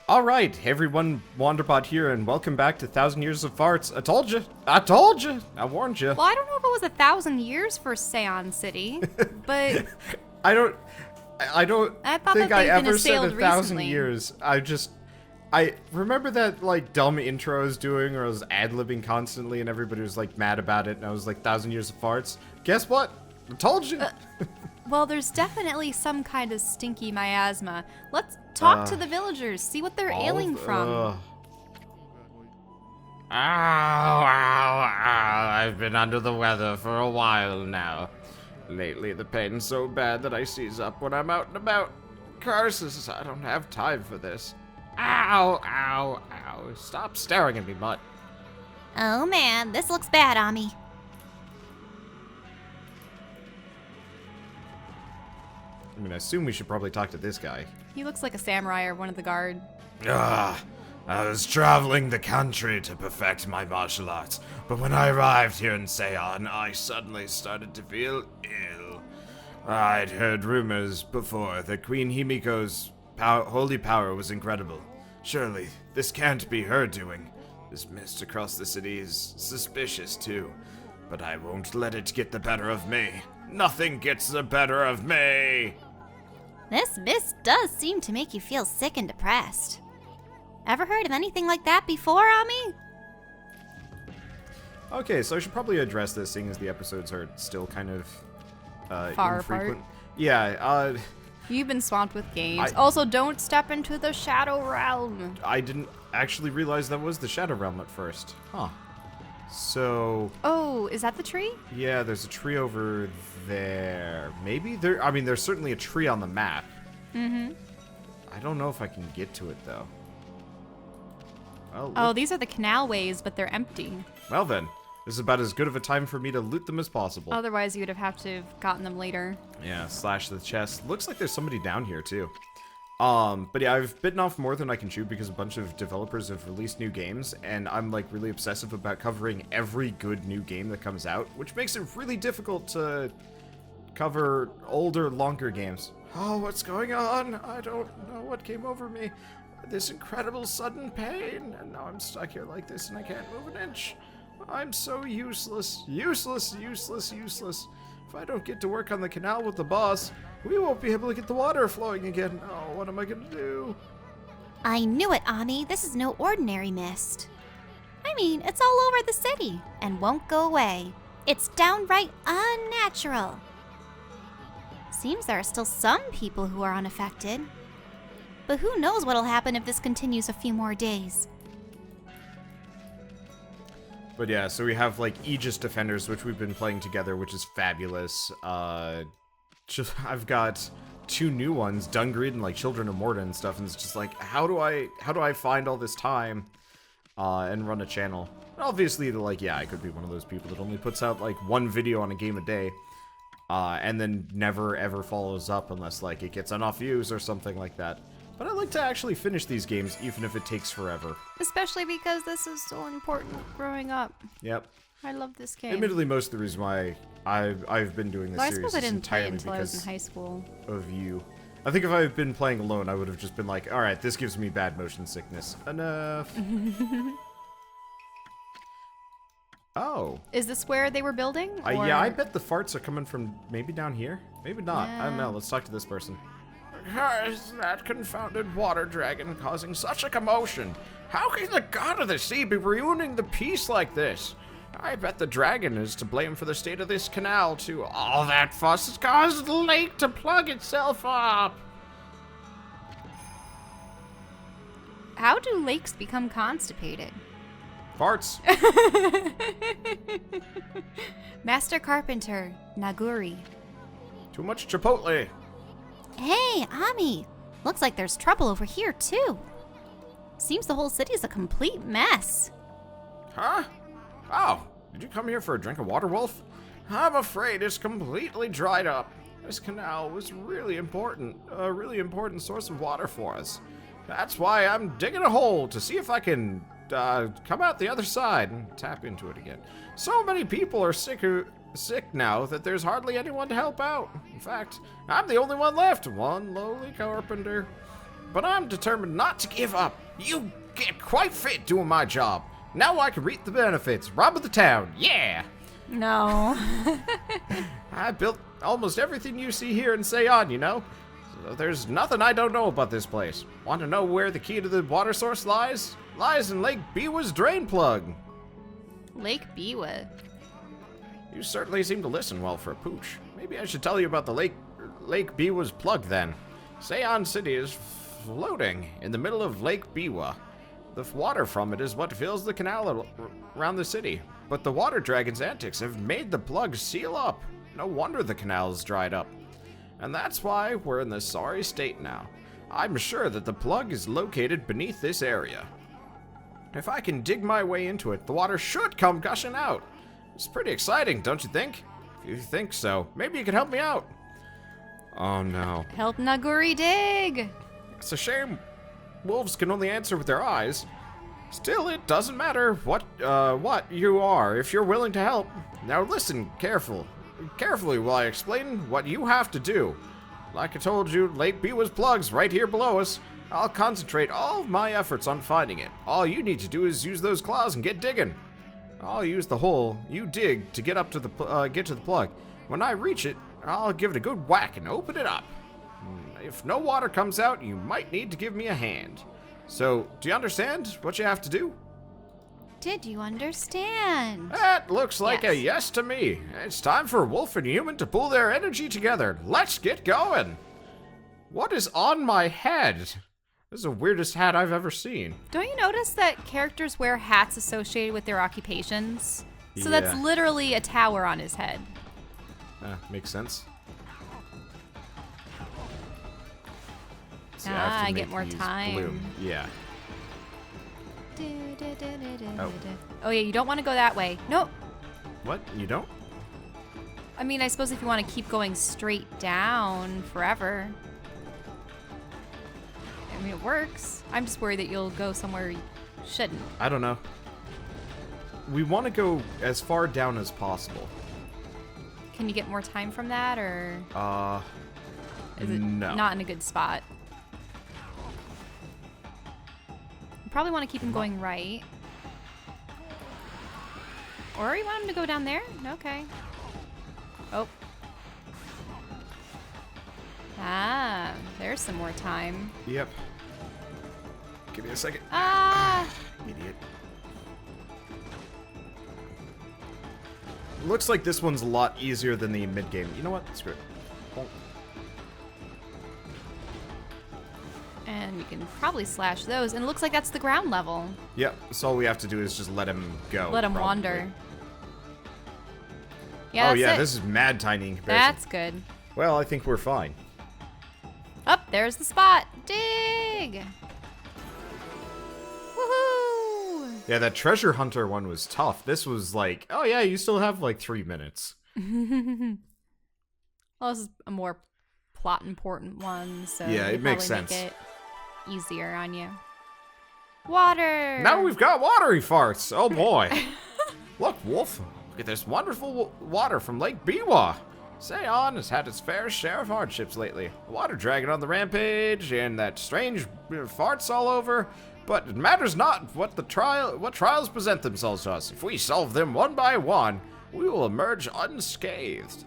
Alright, everyone, Wanderbot here, and welcome back to 1,000 Years of Farts. I told you! I told you! I warned you. Well, I don't know if it was 1,000 years for Seon City, but... I don't think I ever said 1,000 recently. years. I remember that, like, dumb intro I was doing, where I was ad-libbing constantly, and everybody was, like, mad about it, and I was like, 1,000 Years of Farts. Guess what? I told you! Well, there's definitely some kind of stinky miasma. Let's talk to the villagers, see what they're ailing from. Ow, ow, ow. I've been under the weather for a while now. Lately, the pain's so bad that I seize up when I'm out and about. Curses, I don't have time for this. Ow, ow, ow. Stop staring at me, mutt. Oh man, this looks bad, Ami. I mean, I assume we should probably talk to this guy. He looks like a samurai or one of the guard. I was traveling the country to perfect my martial arts, but when I arrived here in Seon, I suddenly started to feel ill. I'd heard rumors before that Queen Himiko's holy power was incredible. Surely, this can't be her doing. This mist across the city is suspicious too, but I won't let it get the better of me. Nothing gets the better of me! This mist does seem to make you feel sick and depressed. Ever heard of anything like that before, Ami? Okay, so I should probably address this, seeing as the episodes are still kind of Far infrequent. apart. Yeah, You've been swamped with games. I- Also, don't step into the Shadow Realm. I didn't actually realize that was the Shadow Realm at first. Huh. So, Oh, is that the tree? yeah, there's a tree over there. Maybe there. I mean, there's certainly a tree on the map. Mm-hmm. I don't know if I can get to it though. Well, Oh, these are the canal ways, but they're empty. well then, this is about as good of a time for me to loot them as possible. Otherwise, you would have to have gotten them later. Yeah, slash the chest. Looks like there's somebody down here too. But yeah, I've bitten off more than I can chew because a bunch of developers have released new games, and I'm like really obsessive about covering every good new game that comes out, which makes it really difficult to cover older, longer games. Oh, what's going on? I don't know what came over me. This incredible sudden pain, and now I'm stuck here like this and I can't move an inch. I'm so useless. Useless, useless, useless. If I don't get to work on the canal with the boss, we won't be able to get the water flowing again. Oh, what am I gonna do? I knew it, Ami. This is no ordinary mist. I mean, it's all over the city and won't go away. It's downright unnatural. Seems there are still some people who are unaffected. But who knows what'll happen if this continues a few more days. But yeah, so we have like Aegis Defenders, which we've been playing together, which is fabulous. I've got two new ones, Dungreed and like Children of Morta and stuff, and it's just like, how do I find all this time and run a channel? Obviously, like, yeah, I could be one of those people that only puts out like one video on a game a day, and then never ever follows up unless like it gets enough views or something like that. But I like to actually finish these games, even if it takes forever. Especially because this is so important growing up. Yep. I love this game. Admittedly, most of the reason why I've been doing this Well, I series suppose I is didn't play it entirely until I was in because high school. of you. I think if I had been playing alone, I would have just been like, alright, this gives me bad motion sickness. Enough. Oh. Is this where they were building? Yeah, I bet the farts are coming from maybe down here. Maybe not. I don't Yeah. know. Let's talk to this person. How is that confounded water dragon causing such a commotion? How can the god of the sea be ruining the peace like this? I bet the dragon is to blame for the state of this canal, too. All that fuss has caused the lake to plug itself up. How do lakes become constipated? Farts. Master Carpenter, Naguri. Too much Chipotle. Hey, Ami. Looks like there's trouble over here, too. Seems the whole city's a complete mess. Huh? Oh, did you come here for a drink of water, Wolf? I'm afraid it's completely dried up. This canal was really important, a really important source of water for us. That's why I'm digging a hole to see if I can come out the other side and tap into it again. So many people are sick now that there's hardly anyone to help out. In fact, I'm the only one left, one lowly carpenter. but I'm determined not to give up. You get quite fit doing my job. Now I can reap the benefits. Rob of the town, yeah! No. I built almost everything you see here in Seon, you know? So there's nothing I don't know about this place. Want to know where the key to the water source lies? Lies in Lake Biwa's drain plug. Lake Biwa. You certainly seem to listen well for a pooch. Maybe I should tell you about the Lake Biwa's plug then. Seon City is floating in the middle of Lake Biwa. The water from it is what fills the canal around the city. But the water dragon's antics have made the plug seal up. No wonder the canal is dried up. And that's why we're in this sorry state now. I'm sure that the plug is located beneath this area. If I can dig my way into it, the water should come gushing out. It's pretty exciting, don't you think? If you think so, maybe you can help me out. Oh no. Help Naguri dig. It's a shame wolves can only answer with their eyes. Still, it doesn't matter what you are if you're willing to help. Now listen carefully while I explain what you have to do. Like I told you, Lake Biwa's plug's right here below us. I'll concentrate all of my efforts on finding it. All you need to do is use those claws and get digging. I'll use the hole you dig to get up to the get to the plug. When I reach it, I'll give it a good whack and open it up. If no water comes out, you might need to give me a hand. So, do you understand what you have to do? Did you understand? That looks like a Yes. yes to me. It's time for wolf and human to pull their energy together. Let's get going. What is on my head? This is the weirdest hat I've ever seen. Don't you notice that characters wear hats associated with their occupations? So that's Yeah. literally a tower on his head. Makes sense. See, Ah, have to I get make more these time. bloom. Yeah. Oh. Oh yeah, you don't want to go that way. No. What? You don't? I mean, I suppose if you want to keep going straight down forever. I mean, it works. I'm just worried that you'll go somewhere you shouldn't. I don't know. We want to go as far down as possible. Can you get more time from that, or is it no. not in a good spot? You probably want to keep him going right. Or you want him to go down there? Okay. Oh. Ah, there's some more time. Yep. Give me a second. Ah! Idiot. Looks like this one's a lot easier than the mid-game. You know what? Screw it. Bonk. And we can probably slash those. And it looks like that's the ground level. Yep, so all we have to do is just let him go. Let him probably. wander. Yeah, Oh that's yeah, it. this is mad tiny in comparison. That's good. Well, I think we're fine. Up, there's the spot. Dig! Woohoo! Yeah, that treasure hunter one was tough. This was like, oh yeah, you still have like 3 minutes. Well, this is a more plot important one, so Yeah, they it makes probably sense. Make it easier on you. Water. Now we've got watery farts. Oh boy. Look, Wolf. Look at this wonderful water from Lake Biwa. Seon has had its fair share of hardships lately. A water dragon on the rampage, and that strange farts all over. But it matters not what trials present themselves to us. If we solve them one by one, we will emerge unscathed.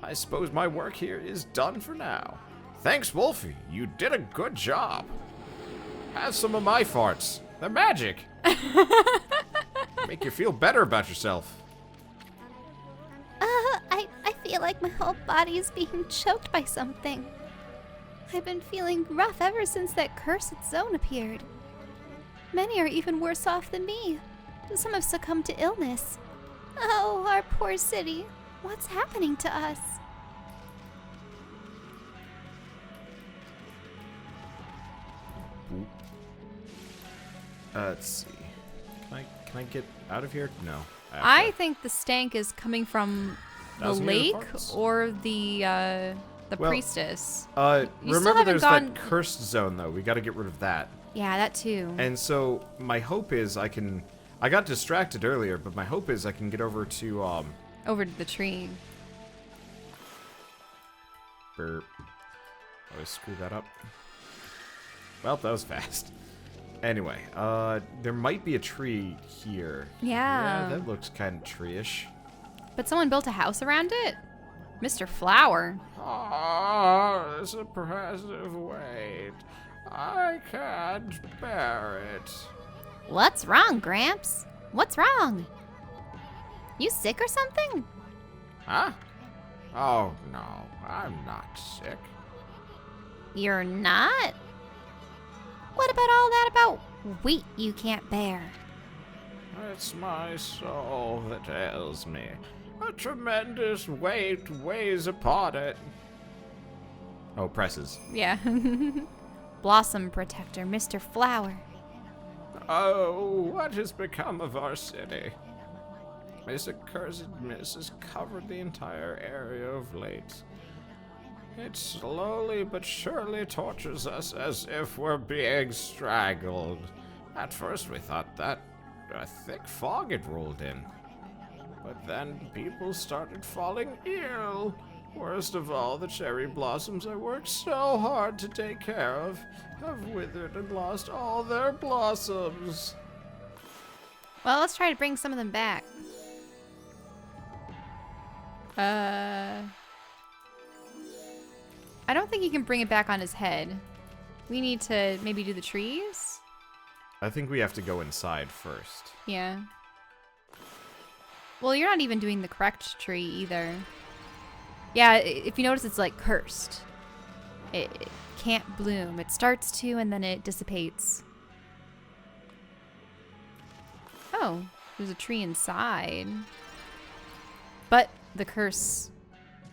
I suppose my work here is done for now. Thanks, Wolfie. You did a good job. Have some of my farts. They're magic. Make you feel better about yourself. I feel like my whole body is being choked by something. I've been feeling rough ever since that cursed zone appeared. Many are even worse off than me. Some have succumbed to illness. Oh, our poor city. What's happening to us? Let's see. Can I get out of here? No. I think the stank is coming from the Thousand Year lake Farts? or the Well, priestess. You still remember haven't there's gone- that cursed zone though. We got to get rid of that. Yeah, that too. And so my hope is I got distracted earlier, but my hope is I can get over to Over to the tree. burp. Always screw that up. Well, that was fast. Anyway, there might be a tree here. Yeah. Yeah, that looks kind of tree-ish. But someone built a house around it? Mr. Flower. Oh, this oppressive weight. I can't bear it. What's wrong, Gramps? What's wrong? You sick or something? Huh? Oh, no, I'm not sick. You're not? What about all that about wheat you can't bear? It's my soul that ails me. A tremendous weight weighs upon it. Oh, presses. Yeah. Blossom Protector, Mr. Flower. Oh, what has become of our city? This accursed mist has covered the entire area of late. It slowly but surely tortures us as if we're being strangled. At first we thought that a thick fog had rolled in. But then people started falling ill. Worst of all, the cherry blossoms I worked so hard to take care of have withered and lost all their blossoms. Well, let's try to bring some of them back. I don't think you can bring it back on his head. We need to maybe do the trees? I think we have to go inside first. Yeah. Well, you're not even doing the correct tree either. Yeah, if you notice, it's like cursed. It can't bloom. It starts to, and then it dissipates. Oh, there's a tree inside. But the curse...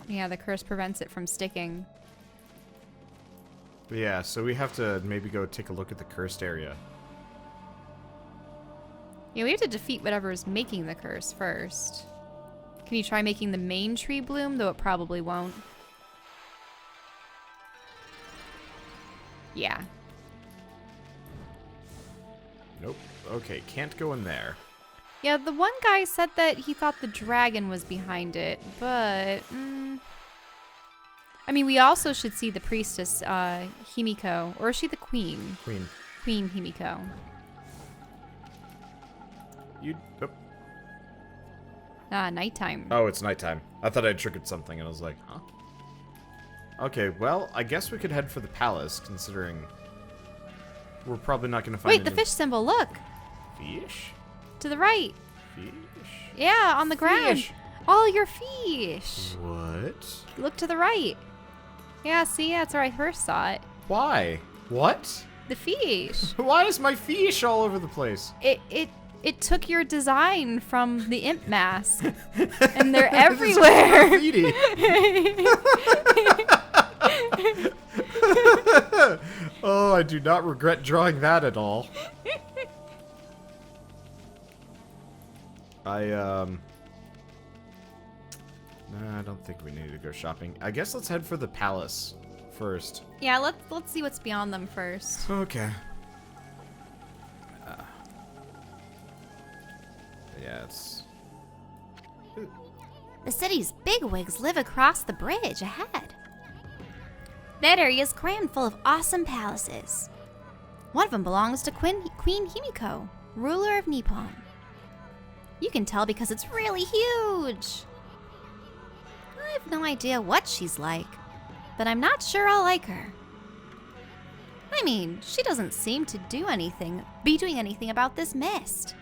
Yeah, the curse prevents it from sticking. But yeah, so we have to maybe go take a look at the cursed area. Yeah, we have to defeat whatever is making the curse first. Can you try making the main tree bloom? Though it probably won't. Yeah. Nope. Okay, can't go in there. Yeah, the one guy said that he thought the dragon was behind it, but... I mean, we also should see the priestess, Himiko. Or is she the queen? Queen. Queen Himiko. You... Oh. Ah, nighttime. Oh, it's nighttime. I thought I'd triggered something, and I was like, huh? Okay, well, I guess we could head for the palace, considering we're probably not going to find Wait, the any fish symbol, look! fish? To the right. Fish? Yeah, on the ground. Fish. All your fish. What? Look to the right. Yeah, see, that's where I first saw it. Why? What? The fish. Why is my fish all over the place? It took your design from the imp mask, and they're everywhere. Graffiti. Oh, I do not regret drawing that at all. Nah, I don't think we need to go shopping. I guess let's head for the palace first. Yeah, let's see what's beyond them first. Okay. Yeah, it's... The city's bigwigs live across the bridge ahead. That area is crammed full of awesome palaces. One of them belongs to Queen Himiko, ruler of Nippon. You can tell because it's really huge. I have no idea what she's like, but I'm not sure I'll like her. I mean, she doesn't seem to be doing anything about this mist.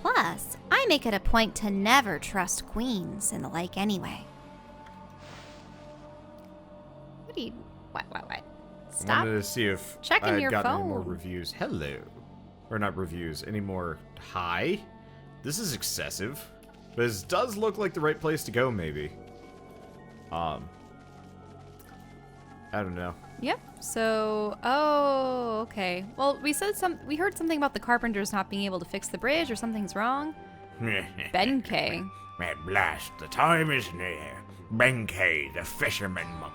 Plus, I make it a point to never trust queens and the like anyway. What do you... What? Stop. Wanted to see if checking I had your gotten any more phone. reviews. Hello. Or not reviews, any more hi? This is excessive. But this does look like the right place to go, maybe. I don't know. Yep. So, oh, okay. Well, we heard something about the carpenters not being able to fix the bridge, or something's wrong. Benkei. At last, the time is near. Benkei, the fisherman monk,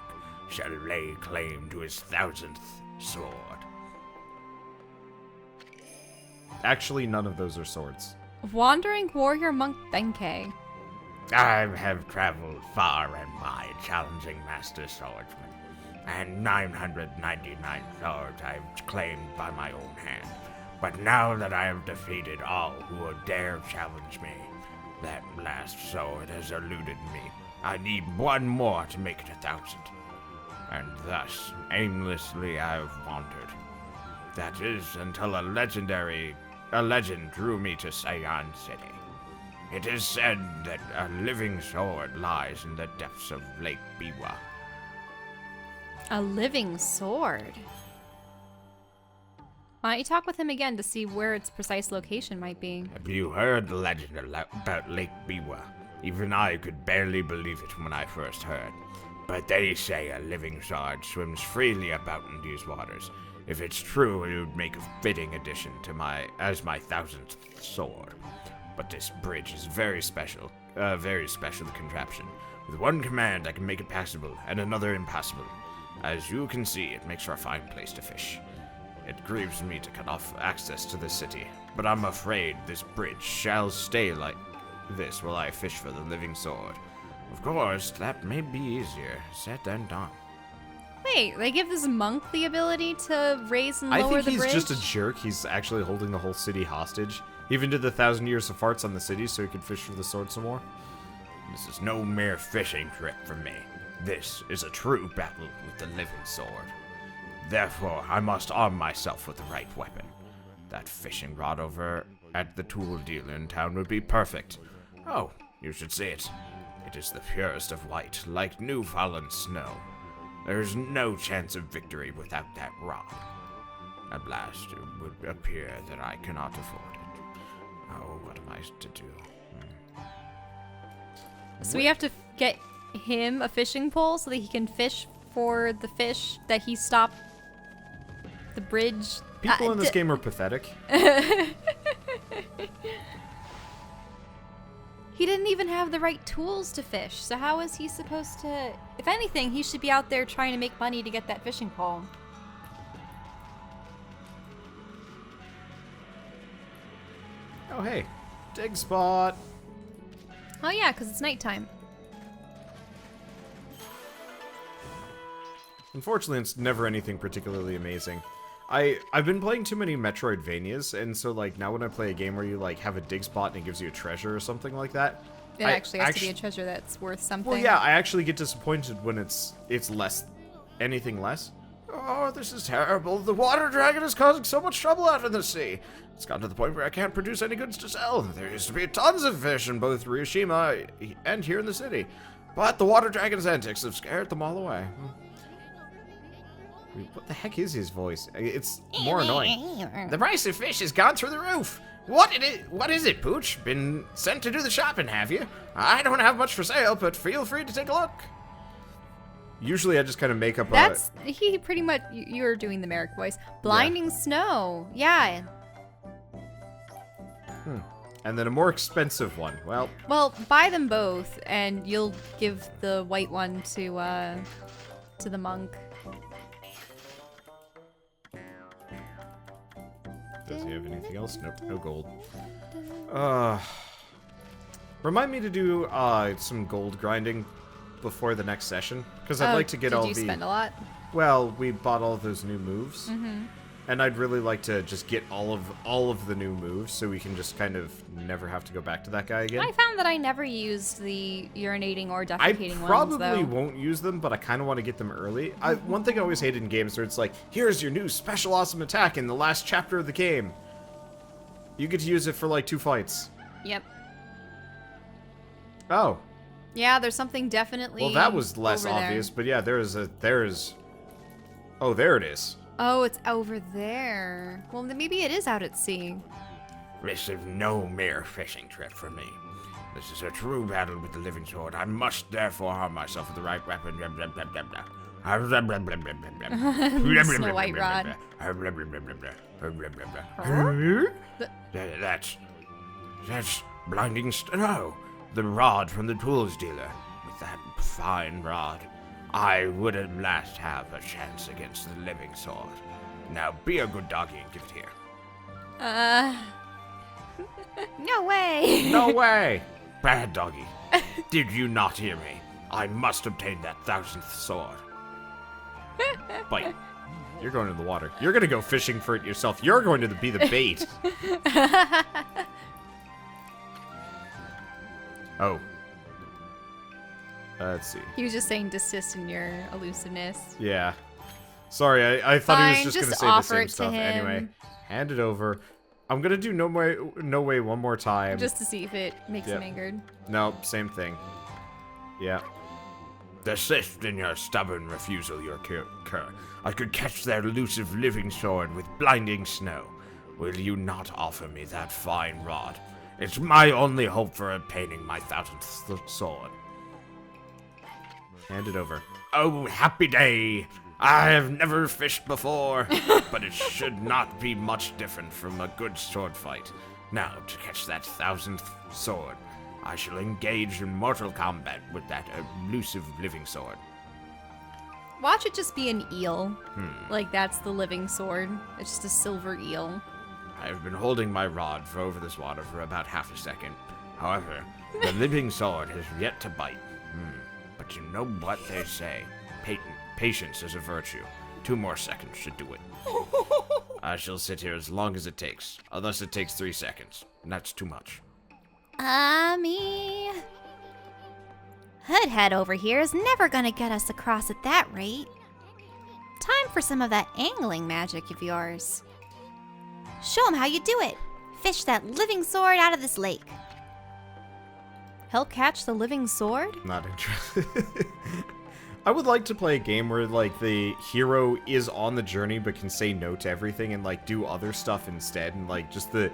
shall lay claim to his 1000th sword. Actually, none of those are swords. Wandering warrior monk Benkei. I have traveled far and wide, challenging master swordsmen. and 999 swords I have claimed by my own hand. But now that I have defeated all who would dare challenge me, that last sword has eluded me. I need one more to make it 1,000. And thus, aimlessly I have wandered. That is, until a legend drew me to Saiyan City. It is said that a living sword lies in the depths of Lake Biwa. A living sword. Why don't you talk with him again to see where its precise location might be? Have you heard the legend about Lake Biwa? Even I could barely believe it when I first heard. But they say a living sword swims freely about in these waters. If it's true, it would make a fitting addition to my 1,000th sword. But this bridge is very special contraption. With one command, I can make it passable, and another impassable. As you can see, it makes for a fine place to fish. It grieves me to cut off access to the city, but I'm afraid this bridge shall stay like this while I fish for the living sword. Of course, that may be easier said than done. Wait, they give this monk the ability to raise and lower the bridge? I think he's just a jerk. He's actually holding the whole city hostage. He even did the 1,000 years of farts on the city so he could fish for the sword some more. This is no mere fishing trip for me. This is a true battle with the living sword. Therefore, I must arm myself with the right weapon. That fishing rod over at the tool dealer in town would be perfect. Oh, you should see it. It is the purest of white, like new fallen snow. There is no chance of victory without that rod. At last, it would appear that I cannot afford it. Oh, what am I to do? So we have to get him a fishing pole so that he can fish for the fish that he stopped the bridge. People in this game are pathetic. He didn't even have the right tools to fish, so how is he supposed to... If anything, he should be out there trying to make money to get that fishing pole. Oh, hey. Dig spot. Oh yeah, because it's nighttime. Unfortunately, it's never anything particularly amazing. I've been playing too many Metroidvanias, and so like now when I play a game where you like have a dig spot and it gives you a treasure or something like that, It actually has to be a treasure that's worth something. well, yeah, I actually get disappointed when it's less, anything less. Oh, this is terrible. The water dragon is causing so much trouble out in the sea. It's gotten to the point where I can't produce any goods to sell. There used to be tons of fish in both Ryushima and here in the city, but the water dragon's antics have scared them all away. What the heck is his voice? It's more annoying. The price of fish has gone through the roof. What is it, Pooch? Been sent to do the shopping, have you? I don't have much for sale, but feel free to take a look. Usually I just kind of make up he pretty much, you're doing the Merrick voice. Blinding snow. Yeah. And then a more expensive one. Well, buy them both, and you'll give the white one to the monk. Does he have anything else? Nope, no gold. Remind me to do some gold grinding before the next session, because I'd like to get all the... Did you spend a lot? Well, we bought all of those new moves, and I'd really like to just get all of the new moves, so we can just kind of never have to go back to that guy again. I found that I never used the urinating or defecating I ones, though. probably won't use them, but I kind of want to get them early. One thing I always hated in games where it's like, here's your new special awesome attack in the last chapter of the game. You get to use it for like 2 fights. Yep. Oh. Yeah, there's something definitely. Well, that was less over obvious, there. but yeah, there's. Oh, there it is. Oh, it's over there. Well, then maybe it is out at sea. This is no mere fishing trip for me. This is a true battle with the living sword. I must therefore arm myself with the right weapon. Snow White Rod. That's blinding snow. The rod from the tools dealer. With that fine rod, I would at last have a chance against the living sword. Now be a good doggy and give it here. No way. No way. Bad doggy. Did you not hear me? I must obtain that 1,000th sword. Bite. You're going in the water. You're gonna go fishing for it yourself. You're going to be the bait. Oh. Let's see. He was just saying desist in your elusiveness. Yeah. Sorry, I thought he Fine, was just just gonna say the offer same it to stuff. him. Anyway, hand it over. I'm gonna do no way one more time. Just to see if it makes him angered. No, same thing. Yeah. Desist in your stubborn refusal, your cur. I could catch their elusive living sword with blinding snow. Will you not offer me that fine rod? It's my only hope for obtaining my 1000th sword. Hand it over. Oh, happy day! I have never fished before, but it should not be much different from a good sword fight. Now, to catch that 1000th sword, I shall engage in mortal combat with that elusive living sword. Watch it just be an eel. Like, that's the living sword. It's just a silver eel. I have been holding my rod for over this water for about half a second. However, the living sword has yet to bite. But you know what they say. Patience is a virtue. 2 more seconds should do it. I shall sit here as long as it takes. Unless it takes 3 seconds. And that's too much. Me. Hoodhead over here is never gonna get us across at that rate. Time for some of that angling magic of yours. Show him how you do it. Fish that living sword out of this lake. He'll catch the living sword? Not interested. I would like to play a game where, like, the hero is on the journey but can say no to everything and, like, do other stuff instead. And, like, just the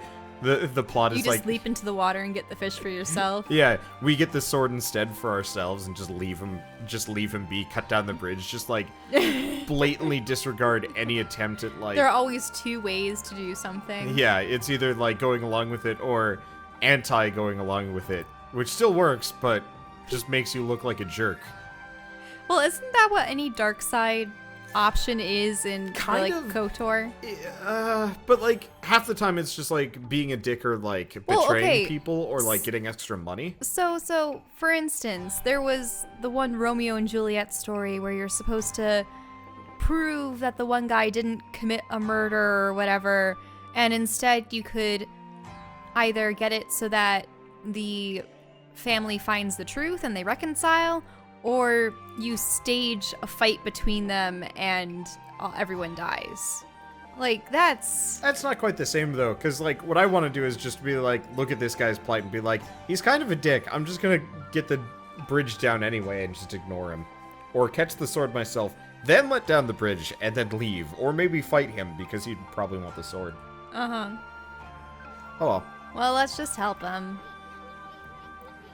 plot You is, just like... leap into the water and get the fish for yourself. Yeah, we get the sword instead for ourselves and just leave him be, cut down the bridge, just, like, blatantly disregard any attempt at, like... There are always 2 ways to do something. Yeah, it's either, like, going along with it or anti-going along with it, which still works, but just makes you look like a jerk. Well, isn't that what any dark side option is in, Kind like, of. KOTOR? But, like, half the time it's just, like, being a dick or, like, betraying Well, okay. people or, like, getting extra money. So, for instance, there was the one Romeo and Juliet story where you're supposed to prove that the one guy didn't commit a murder or whatever, and instead you could either get it so that the family finds the truth and they reconcile, or you stage a fight between them and everyone dies. Like, that's Not quite the same, though, because, like, what I want to do is just be like, look at this guy's plight and be like, he's kind of a dick. I'm just gonna get the bridge down anyway and just ignore him. Or catch the sword myself, then let down the bridge, and then leave. Or maybe fight him, because he'd probably want the sword. Uh-huh. Oh well. Well, let's just help him.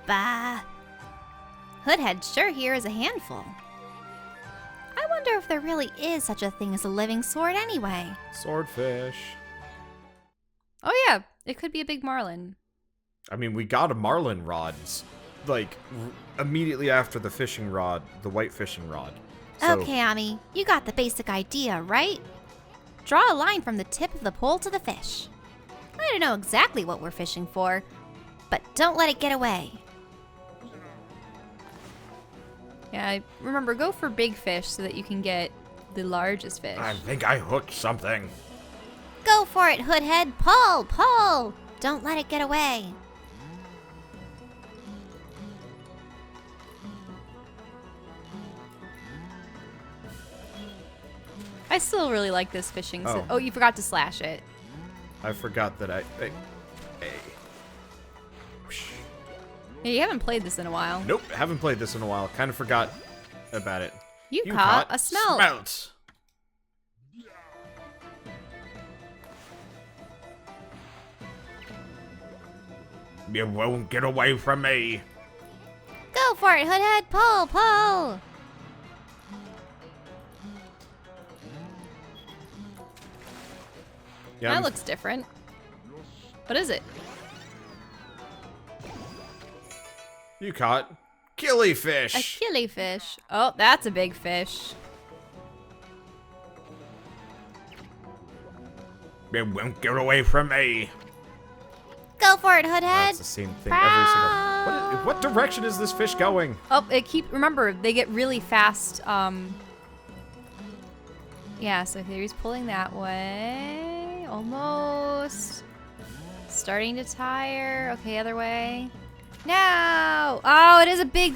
Bah. Hoodhead sure here is a handful. I wonder if there really is such a thing as a living sword anyway. Swordfish. Oh yeah, it could be a big marlin. I mean, we got a marlin rod, like, immediately after the fishing rod, the white fishing rod. So, Okay, Ami, you got the basic idea, right? Draw a line from the tip of the pole to the fish. I don't know exactly what we're fishing for, but don't let it get away. Yeah, remember, go for big fish so that you can get the largest fish. I think I hooked something. Go for it, Hoodhead. Pull, pull. Don't let it get away. I still really like this fishing. Oh. Oh, you forgot to slash it. I forgot that hey. Yeah, you haven't played this in a while. Nope, haven't played this in a while. Kind of forgot about it. You caught a smelt. Smelt. You won't get away from me. Go for it, Hoodhead. Pull, pull. Yeah, That looks different. What is it? you caught killifish. A killifish. Oh, that's a big fish. You won't get away from me. Go for it, Hoodhead. That's the same thing every single. What direction is this fish going? Oh, remember, they get really fast Yeah, so here he's pulling that way. Almost. Starting to tire. Okay, other way. No! Oh, it is a big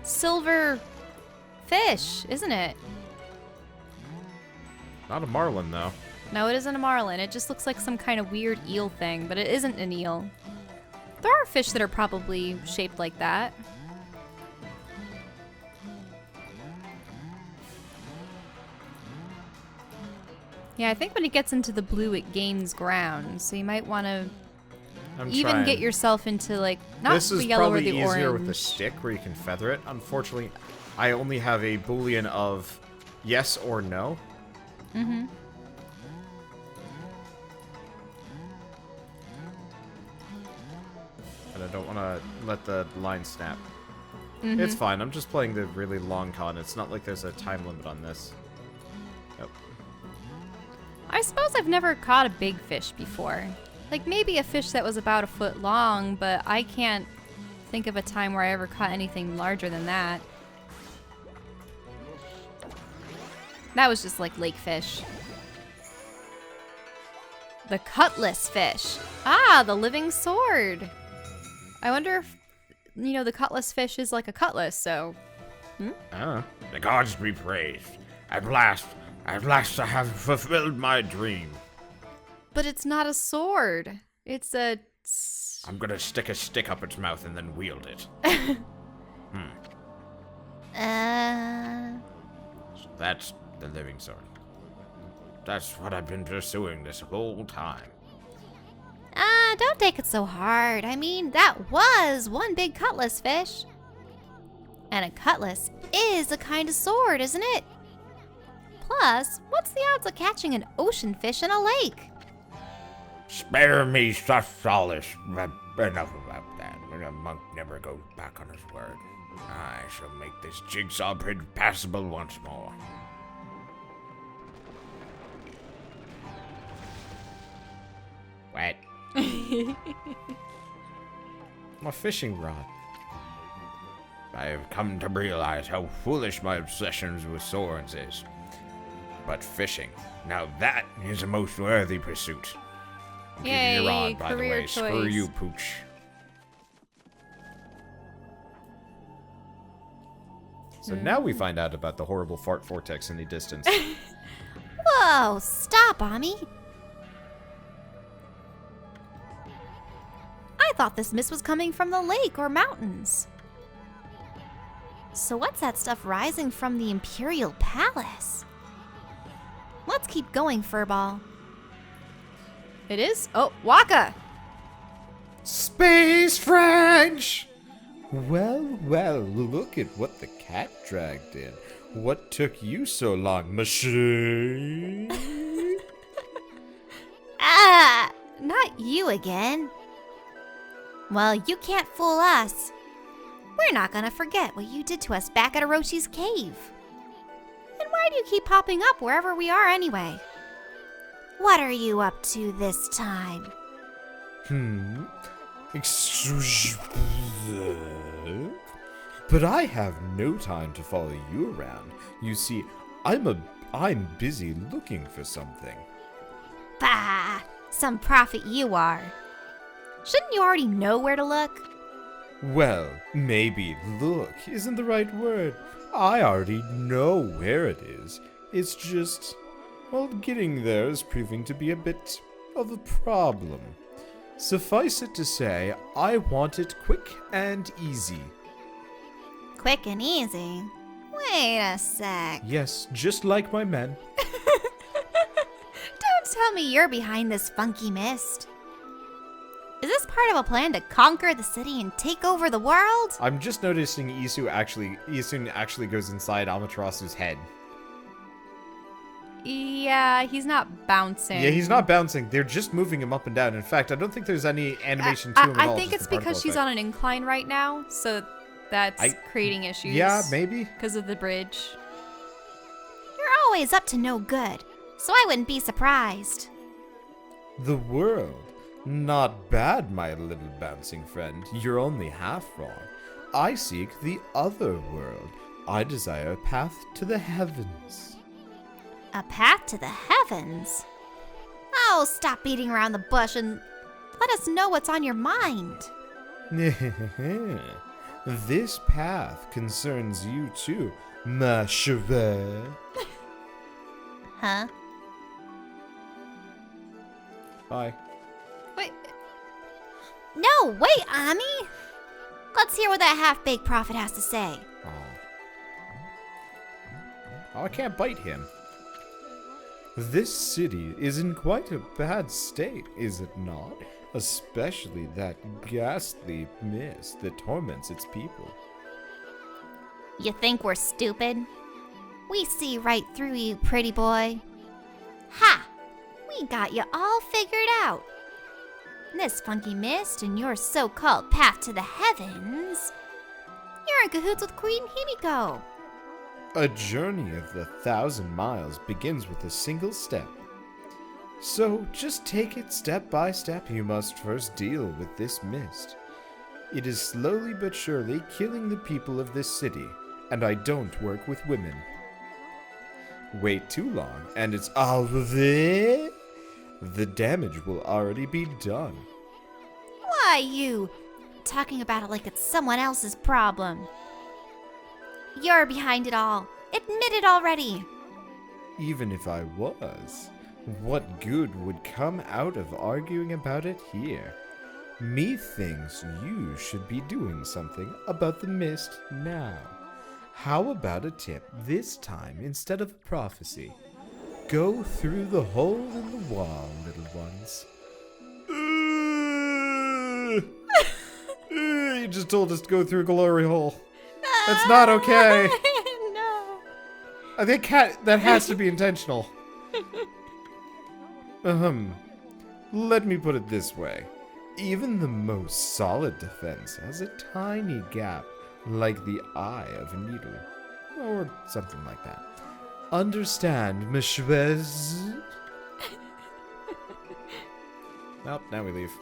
silver fish, isn't it? Not a marlin, though. No, it isn't a marlin. It just looks like some kind of weird eel thing, but it isn't an eel. There are fish that are probably shaped like that. Yeah, I think when it gets into the blue, it gains ground. So you might want to even get yourself into, like, not this is the yellow or the probably easier orange. with the stick where you can feather it. Unfortunately, I only have a boolean of yes or no. Mm-hmm. And I don't want to let the line snap. It's fine. I'm just playing the really long con. It's not like there's a time limit on this. Yep. I suppose I've never caught a big fish before. Like, maybe a fish that was about a foot long, but I can't think of a time where I ever caught anything larger than that. That was just like lake fish. The cutlass fish. Ah, the living sword. I wonder if, you know, the cutlass fish is like a cutlass, so... The gods be praised. At last I have fulfilled my dream. But it's not a sword. It's a... I'm gonna stick a stick up its mouth and then wield it. So that's the living sword. That's what I've been pursuing this whole time. Don't take it so hard. I mean, that was one big cutlass fish. And a cutlass is a kind of sword, isn't it? Plus, what's the odds of catching an ocean fish in a lake? Spare me such solace. Enough about that. A monk never goes back on his word. I shall make this jigsaw bridge passable once more. What? My fishing rod. I have come to realize how foolish my obsessions with swords is. But fishing, now that is a most worthy pursuit. I'll give you Yay, your rod, by the career way. Screw choice. you, Pooch. So now we find out about the horrible fart vortex in the distance. Whoa, stop, Ami. I thought this mist was coming from the lake or mountains. So what's that stuff rising from the Imperial Palace? Let's keep going, Furball. It is? Oh, Waka! Space French! Well, well, look at what the cat dragged in. What took you so long, monsieur? Ah, not you again. Well, you can't fool us. We're not gonna forget what you did to us back at Orochi's cave. And why do you keep popping up wherever we are anyway? What are you up to this time? Excuse But I have no time to follow you around. You see, I'm busy looking for something. Bah! Some prophet you are. Shouldn't you already know where to look? Well, maybe look isn't the right word. I already know where it is. It's just, well, getting there is proving to be a bit of a problem. Suffice it to say, I want it quick and easy. Quick and easy. Wait a sec. Yes, just like my men. Don't tell me you're behind this funky mist. Is this part of a plan to conquer the city and take over the world? I'm just noticing Isun actually goes inside Amaterasu's head. Yeah, he's not bouncing. Yeah, he's not bouncing. They're just moving him up and down. In fact, I don't think there's any animation to him at all. I think just it's the particle because she's effect. on an incline right now, so that's creating issues. Yeah, maybe. Because of the bridge. You're always up to no good, so I wouldn't be surprised. The world. Not bad, my little bouncing friend. You're only half wrong. I seek the other world. I desire a path to the heavens. A path to the heavens? Oh, stop beating around the bush and let us know what's on your mind. This path concerns you too, ma cheveux. Huh? Bye. Wait, No, wait, Ami! Let's hear what that half-baked prophet has to say. Oh, I can't bite him. This city is in quite a bad state, is it not? Especially that ghastly mist that torments its people. You think we're stupid? We see right through you, pretty boy. Ha! We got you all figured out. This funky mist and your so-called path to the heavens. You're in cahoots with Queen Himiko. A journey of 1,000 miles begins with a single step. So just take it step by step. You must first deal with this mist. It is slowly but surely killing the people of this city, and I don't work with women. Wait too long, and it's all there. The damage will already be done. Why, you talking about it like it's someone else's problem. You're behind it all. Admit it already. Even if I was, what good would come out of arguing about it here? Methinks you should be doing something about the mist now. How about a tip this time instead of prophecy? Go through the hole in the wall, little ones. You just told us to go through a glory hole. That's not okay. No. I think that has to be intentional. Let me put it this way. Even the most solid defense has a tiny gap, like the eye of a needle. Or something like that. Understand, mes cheveux? Well, now we leave.